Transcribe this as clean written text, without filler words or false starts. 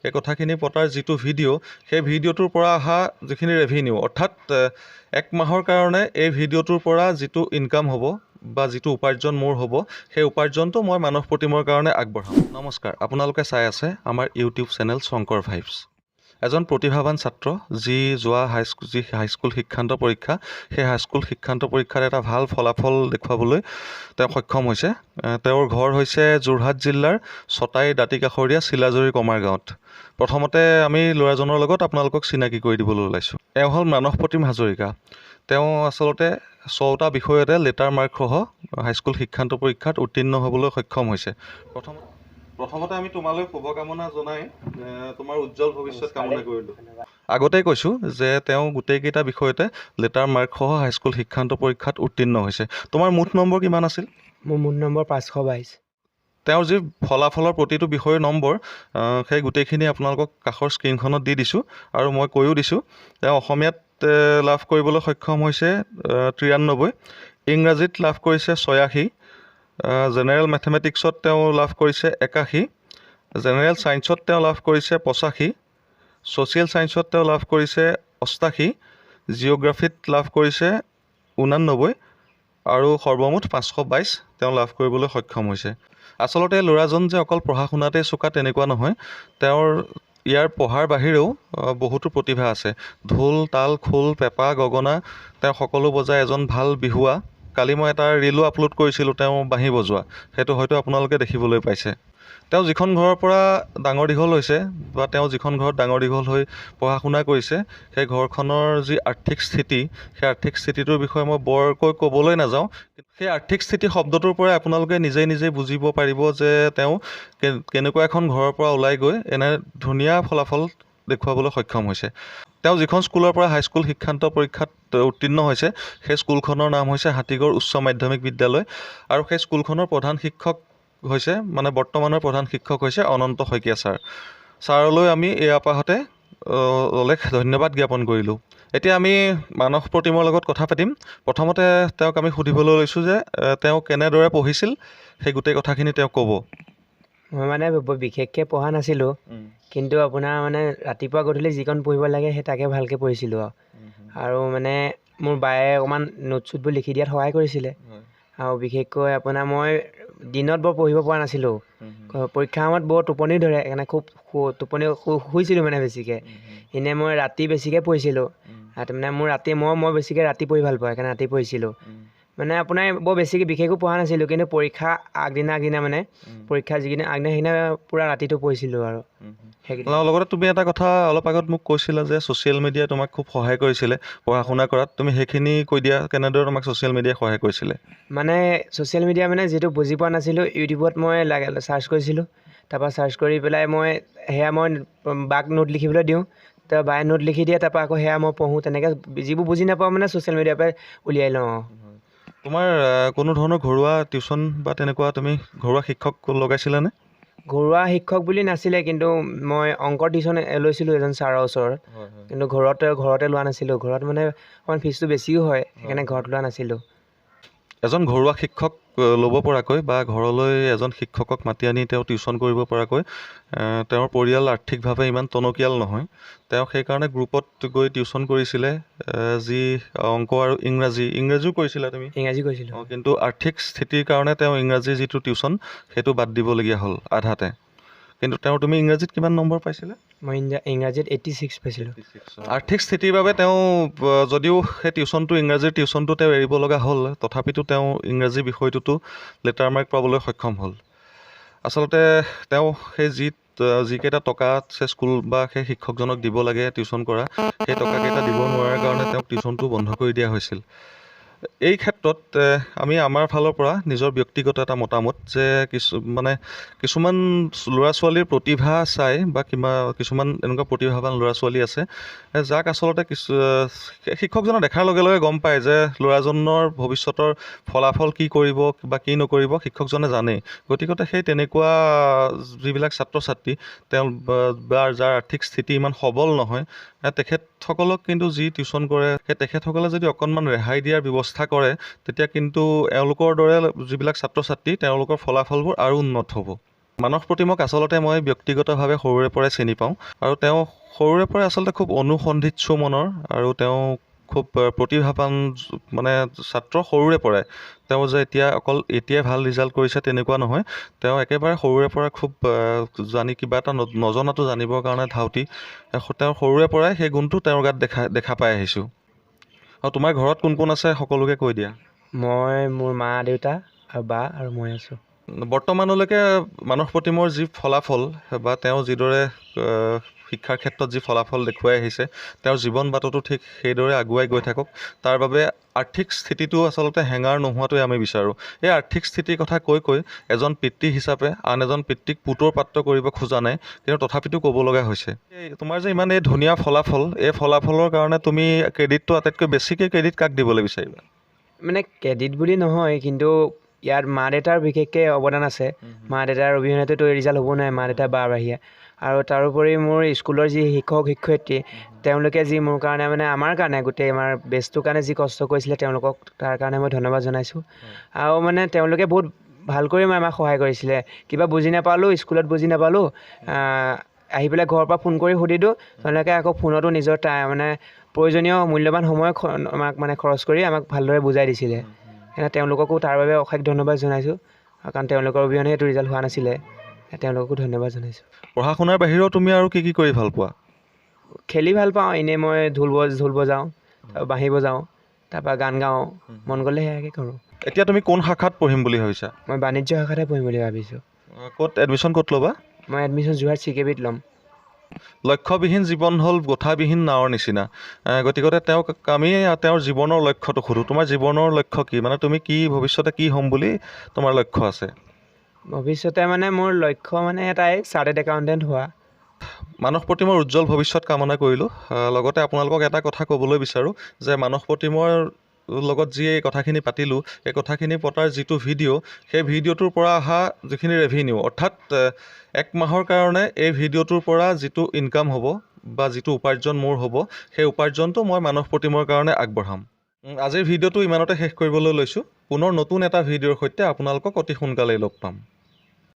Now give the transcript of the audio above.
সেই কথাখিনি পতাৰ যিটো ভিডিঅ' সেই ভিডিঅ'টোৰ পৰা অহা যিখিনি ৰেভিনিউ অৰ্থাৎ 1 মাহৰ কাৰণে এই ভিডিঅ'টোৰ পৰা যিটো ইনকাম হ'ব বা যিটো উপাৰ্জন মোৰ হ'ব সেই উপাৰ্জনটো মই মানস প্ৰতিমৰ কাৰণে আগবঢ়াম। নমস্কাৰ, আপোনালোকে চাই আছে আমাৰ ইউটিউব চেনেল শংকৰ ভাইবছ। এজন প্ৰতিভাৱান ছাত্ৰ যি যোৱা হাইস্কুল শিক্ষান্ত পৰীক্ষা সেই হাইস্কুল শিক্ষান্ত পৰীক্ষাত এটা ভাল ফলাফল দেখুৱাবলৈ তেওঁ সক্ষম হৈছে। তেওঁৰ ঘৰ হৈছে যোৰহাট জিলাৰ ছটাই দাঁতিকাষৰীয়া চিলাজুৰি কমাৰ গাঁৱত। প্ৰথমতে আমি ল'ৰাজনৰ লগত আপোনালোকক চিনাকি কৰি দিবলৈ ওলাইছোঁ। এওঁ হ'ল মানস প্ৰতিম হাজৰিকা। তেওঁ আচলতে 6টা বিষয়তে লেটাৰ মাৰ্কসহ হাইস্কুল শিক্ষান্ত পৰীক্ষাত উত্তীৰ্ণ হ'বলৈ সক্ষম হৈছে। প্ৰথমতে আমি তোমালৈ শুভকামনা জনাই তোমাৰ উজ্জ্বল ভৱিষ্যত কামনা কৰিলোঁ। আগতেই কৈছোঁ যে তেওঁ গোটেইকেইটা বিষয়তে লেটাৰ মাৰ্কসহ হাইস্কুল শিক্ষান্ত পৰীক্ষাত উত্তীৰ্ণ হৈছে। তোমাৰ মুঠ নম্বৰ কিমান আছিল? মোৰ মুঠ নম্বৰ 522। তেওঁৰ যি ফলাফলৰ প্ৰতিটো বিষয়ৰ নম্বৰ সেই গোটেইখিনি আপোনালোকক কাষৰ স্ক্ৰীণখনত দি দিছোঁ আৰু মই কৈও দিছোঁ। তেওঁ অসমীয়াত লাভ কৰিবলৈ সক্ষম হৈছে 93, ইংৰাজীত লাভ কৰিছে 86, জেনেৰেল মেথমেটিক্সত তেওঁ লাভ কৰিছে 81, জেনেৰেল ছায়েন্সত তেওঁ লাভ কৰিছে 85, ছ'চিয়েল ছায়েন্সত তেওঁ লাভ কৰিছে 88, জিঅ'গ্ৰাফীত লাভ কৰিছে 89 আৰু সৰ্বমুঠ 522 তেওঁ লাভ কৰিবলৈ সক্ষম হৈছে। আচলতে ল'ৰাজন যে অকল পঢ়া শুনাতেই চোকা তেনেকুৱা নহয়, তেওঁৰ ইয়াৰ পঢ়াৰ বাহিৰেও বহুতো প্ৰতিভা আছে। ঢোল, তাল, খোল, পেঁপা, গগনা তেওঁ সকলো বজাই এজন ভাল বিহুৱা। কালি মই এটা ৰিলো আপলোড কৰিছিলোঁ তেওঁ বাঁহী বজোৱা, সেইটো হয়তো আপোনালোকে দেখিবলৈ পাইছে। তেওঁ যিখন ঘৰৰ পৰা ডাঙৰ দীঘল হৈছে বা তেওঁ যিখন ঘৰত ডাঙৰ দীঘল হৈ পঢ়া শুনা কৰিছে সেই ঘৰখনৰ যি আৰ্থিক স্থিতি সেই আৰ্থিক স্থিতিটোৰ বিষয়ে মই বৰকৈ ক'বলৈ নাযাওঁ। সেই আৰ্থিক স্থিতি শব্দটোৰ পৰাই আপোনালোকে নিজেই বুজিব পাৰিব যে তেওঁ কেনেকুৱা এখন ঘৰৰ পৰা ওলাই গৈ এনে ধুনীয়া ফলাফল দেখুৱাবলৈ সক্ষম হৈছে। তেওঁ যিখন স্কুলৰ পৰা হাইস্কুল শিক্ষান্ত পৰীক্ষাত উত্তীৰ্ণ হৈছে সেই স্কুলখনৰ নাম হৈছে হাতীগড় উচ্চ মাধ্যমিক বিদ্যালয় আৰু সেই স্কুলখনৰ প্ৰধান শিক্ষক হৈছে বৰ্তমানৰ প্ৰধান শিক্ষক হৈছে অনন্ত শইকীয়া ছাৰ। ছাৰলৈ আমি এই আপাহতে অলেখ ধন্যবাদ জ্ঞাপন কৰিলোঁ। এতিয়া আমি মানস প্ৰতিমৰ লগত কথা পাতিম। প্ৰথমতে তেওঁক আমি সুধিবলৈ লৈছোঁ যে তেওঁ কেনেদৰে পঢ়িছিল সেই গোটেই কথাখিনি তেওঁ ক'ব। মই মানে বিশেষকৈ পঢ়া নাছিলোঁ, কিন্তু আপোনাৰ মানে ৰাতিপুৱা গধূলি যিকণ পঢ়িব লাগে সেই তাকে ভালকৈ পঢ়িছিলোঁ আৰু মানে মোৰ বায়ে অকণমান নোট চোটবোৰ লিখি দিয়াত সহায় কৰিছিলে। আৰু বিশেষকৈ আপোনাৰ মই দিনত বৰ পঢ়িব পৰা নাছিলোঁ। পৰীক্ষাৰ সময়ত বৰ টোপনি ধৰে, সেইকাৰণে খুব টোপনি শুইছিলোঁ মানে বেছিকৈ। এনেই মই ৰাতি বেছিকৈ পঢ়িছিলোঁ। মানে মোৰ মই বেছিকৈ ৰাতি পঢ়ি ভাল পাওঁ, সেইকাৰণে ৰাতি পঢ়িছিলোঁ। মানে আপোনাৰ বৰ বেছিকৈ বিশেষো পঢ়া নাছিলোঁ, কিন্তু পৰীক্ষা আগদিনা মানে পৰীক্ষা যিদিনা আগদিনা সেইদিনা পূৰা ৰাতিটো পঢ়িছিলোঁ আৰু লগতে তুমি এটা কথা অলপ আগত মোক কৈছিলা যে ছ'চিয়েল মিডিয়াই তোমাক খুব সহায় কৰিছিলে পঢ়া শুনা কৰাত। তুমি সেইখিনি কৈ দিয়া, কেনেদৰে তোমাক ছ'চিয়েল মিডিয়াই সহায় কৰিছিলে? মানে ছ'চিয়েল মিডিয়া মানে যিটো বুজি পোৱা নাছিলোঁ ইউটিউবত মই চাৰ্চ কৰিছিলোঁ। তাৰপৰা চাৰ্চ কৰি পেলাই মই বাক নোট লিখিবলৈ দিওঁ, তাৰ বায়ে নোট লিখি দিয়ে, তাৰপৰা আকৌ সেয়া মই পঢ়োঁ। তেনেকৈ যিবোৰ বুজি নাপাওঁ মানে ছ'চিয়েল মিডিয়াৰ পৰাই উলিয়াই লওঁ। তোমাৰ কোনো ধৰণৰ ঘৰুৱা টিউশ্যন বা তেনেকুৱা তুমি ঘৰুৱা শিক্ষক লগাইছিলানে? ঘৰুৱা শিক্ষক বুলি নাছিলে, কিন্তু মই অংকৰ টিউশ্যন লৈছিলোঁ এজন ছাৰৰ ওচৰত, কিন্তু ঘৰতে লোৱা নাছিলোঁ। ঘৰত মানে অকণমান ফিজটো বেছিও হয়, সেইকাৰণে ঘৰত লোৱা নাছিলোঁ। এজন ঘৰুৱা শিক্ষক ল'ব পৰাকৈ বা ঘৰলৈ এজন শিক্ষকক মাতি আনি তেওঁ টিউশ্যন কৰিব পৰাকৈ তেওঁৰ পৰিয়াল আৰ্থিকভাৱে ইমান টনকিয়াল নহয়। তেওঁ সেইকাৰণে গ্ৰুপত গৈ টিউশ্যন কৰিছিলে, যি অংক আৰু ইংৰাজীও কৰিছিলা তুমি? ইংৰাজী কৰিছিলোঁ। কিন্তু আৰ্থিক স্থিতিৰ কাৰণে তেওঁ ইংৰাজীৰ যিটো টিউশ্যন সেইটো বাদ দিবলগীয়া হ'ল আধাতে। কিন্তু তুমি ইংৰাজীত কিমান নম্বৰ পাইছিলা? মই ইংৰাজীত 86 পাইছিলোঁ। আৰ্থিক স্থিতিৰ বাবে তেওঁ যদিও সেই ইংৰাজীৰ টিউশ্যনটো তেওঁ এৰিব লগা হ'ল, তথাপিতো তেওঁ ইংৰাজী বিষয়টোতো লেটাৰ মাৰ্ক পাবলৈ সক্ষম হ'ল। আচলতে তেওঁ সেই যিকেইটা টকা স্কুল বা সেই শিক্ষকজনক দিব লাগে টিউশ্যন কৰা, সেই টকাকেইটা দিব নোৱাৰাৰ কাৰণে তেওঁক টিউশ্যনটো বন্ধ কৰি দিয়া হৈছিল। এই ক্ষেত্ৰত আমি আমাৰ ফালৰ পৰা নিজৰ ব্যক্তিগত এটা মতামত যে কিছুমান ল'ৰা ছোৱালীৰ প্ৰতিভা চাই বা কিছুমান এনেকুৱা প্ৰতিভাৱান ল'ৰা ছোৱালী আছে যাক আচলতে শিক্ষকজনে দেখাৰ লগে লগে গম পায় যে ল'ৰাজনৰ ভৱিষ্যতৰ ফলাফল কি কৰিব বা কি নকৰিব শিক্ষকজনে জানেই। গতিকতে সেই তেনেকুৱা যিবিলাক ছাত্ৰ ছাত্ৰী তেওঁ বা যাৰ আৰ্থিক স্থিতি ইমান সবল নহয়, তেখেতসকলক কিন্তু যি টিউশ্যন কৰে সেই তেখেতসকলে যদি অকণমান ৰেহাই দিয়াৰ ব্যৱস্থা কৰে, তেতিয়া কিন্তু এওঁলোকৰ দৰে যিবিলাক ছাত্ৰ ছাত্ৰী তেওঁলোকৰ ফলাফলবোৰ আৰু উন্নত হ'ব। মানস প্ৰতিমক আচলতে মই ব্যক্তিগতভাৱে সৰুৰে পৰাই চিনি পাওঁ আৰু তেওঁ সৰুৰে পৰাই আচলতে খুব অনুসন্ধিৎসু মনৰ আৰু তেওঁ খুব প্ৰতিভাৱান মানে ছাত্ৰ সৰুৰে পৰাই। তেওঁ যে এতিয়াই ভাল ৰিজাল্ট কৰিছে তেনেকুৱা নহয়, তেওঁ একেবাৰে সৰুৰে পৰা খুব কিবা এটা নজনাটো জানিবৰ কাৰণে ধাউতি। তেওঁ সৰুৰে পৰাই সেই গুণটো তেওঁৰ গাত দেখা পাই আহিছোঁ। আৰু তোমাৰ ঘৰত কোন কোন আছে সকলোকে কৈ দিয়া। মই, মোৰ মা দেউতা আৰু বা আৰু মই আছোঁ। বৰ্তমানলৈকে মানস প্ৰতিমৰ যি ফলাফল বা তেওঁ যিদৰে শিক্ষাৰ ক্ষেত্ৰত যি ফলাফল দেখুৱাই আহিছে, তেওঁৰ জীৱন বাটতো ঠিক সেইদৰে আগুৱাই গৈ থাকক। তাৰ বাবে আৰ্থিক স্থিতিটো আচলতে হেঙাৰ নোহোৱাটোৱে আমি বিচাৰোঁ। এই আৰ্থিক স্থিতিৰ কথা কৈ এজন পিতৃ হিচাপে আন এজন পিতৃক পুতৰ পাত্ৰ কৰিব খোজা নাই, কিন্তু তথাপিতো ক'ব লগা হৈছে। তোমাৰ যে ইমান এই ধুনীয়া ফলাফল, এই ফলাফলৰ কাৰণে তুমি ক্ৰেডিটটো আটাইতকৈ বেছিকৈ ক্ৰেডিট কাক দিবলৈ বিচাৰিবা? মানে ক্ৰেডিট বুলি নহয়, কিন্তু ইয়াত মা দেউতাৰ বিশেষকৈ অৱদান আছে। মা দেউতাৰ অবিহনেতো ৰিজাল্ট হ'ব নোৱাৰে, মা দেউতা বাৰ বাহিৰে। আৰু তাৰোপৰি মোৰ স্কুলৰ যি শিক্ষক শিক্ষয়িত্ৰী, তেওঁলোকে যি মোৰ কাৰণে মানে আমাৰ কাৰণে গোটেই আমাৰ বেষ্টটোৰ কাৰণে যি কষ্ট কৰিছিলে, তেওঁলোকক তাৰ কাৰণে মই ধন্যবাদ জনাইছোঁ। আৰু মানে তেওঁলোকে বহুত ভাল কৰি আমাক সহায় কৰিছিলে। কিবা বুজি নাপালোঁ, স্কুলত বুজি নাপালোঁ, আহি পেলাই ঘৰৰ পৰা ফোন কৰি সুধি দিওঁ, তেওঁলোকে আকৌ ফোনতো নিজৰ মানে প্ৰয়োজনীয় মূল্যৱান সময় আমাক মানে খৰচ কৰি আমাক ভালদৰে বুজাই দিছিলে। তেওঁলোককো তাৰ বাবে অশেষ ধন্যবাদ জনাইছোঁ, কাৰণ তেওঁলোকৰ অবিহনে এইটো ৰিজাল্ট হোৱা নাছিলে। তেওঁলোককো ধন্যবাদ জনাইছোঁ। পঢ়া শুনাৰ বাহিৰেও তুমি আৰু কি কৰি ভাল পোৱা? খেলি ভাল পাওঁ। এনেই মই ঢোল বজাওঁ, বাঁহী বজাওঁ, তাৰপৰা গান গাওঁ, মন গ'লে সেয়াকে কৰোঁ। এতিয়া তুমি কোন শাখাত পঢ়িম বুলি ভাবিছা? মই বাণিজ্য শাখাতে পঢ়িম বুলি ভাবিছোঁ। এডমিশ্যন ক'ত ল'বা? মই এডমিশ্যন যোৰহাট CKBত ল'ম। লক্ষ্যবিহীন জীৱন হ'ল গোঠাবিহীন নাৱৰ নিচিনা। গতিকে আমি তেওঁৰ জীৱনৰ লক্ষ্যটো সোধোঁ। তোমাৰ জীৱনৰ লক্ষ্য কি? মানে তুমি ভৱিষ্যতে কি হ'ম বুলি তোমাৰ লক্ষ্য আছে? ভৱিষ্যতে মানে মোৰ লক্ষ্য মানে এটাই, চাৰ্টেড একাউণ্টেণ্ট হোৱা। মানস প্ৰতিমৰ উজ্জ্বল ভৱিষ্যত কামনা কৰিলোঁ। লগতে আপোনালোকক এটা কথা ক'বলৈ বিচাৰোঁ যে মানস প্ৰতিমৰ লগত যি এই কথাখিনি পাতিলোঁ, এই কথাখিনি পতাৰ যিটো ভিডিঅ', সেই ভিডিঅ'টোৰ পৰা অহা যিখিনি ৰেভিনিউ, অৰ্থাৎ 1 মাহৰ কাৰণে এই ভিডিঅ'টোৰ পৰা যিটো ইনকাম হ'ব বা যিটো উপাৰ্জন মোৰ হ'ব, সেই উপাৰ্জনটো মই মানস প্ৰতিমৰ কাৰণে আগবঢ়াম। আজিৰ ভিডিঅ'টো ইমানতে শেষ কৰিবলৈ লৈছোঁ। পুনৰ নতুন এটা ভিডিঅ'ৰ সৈতে আপোনালোকক অতি সোনকালেই লগ পাম।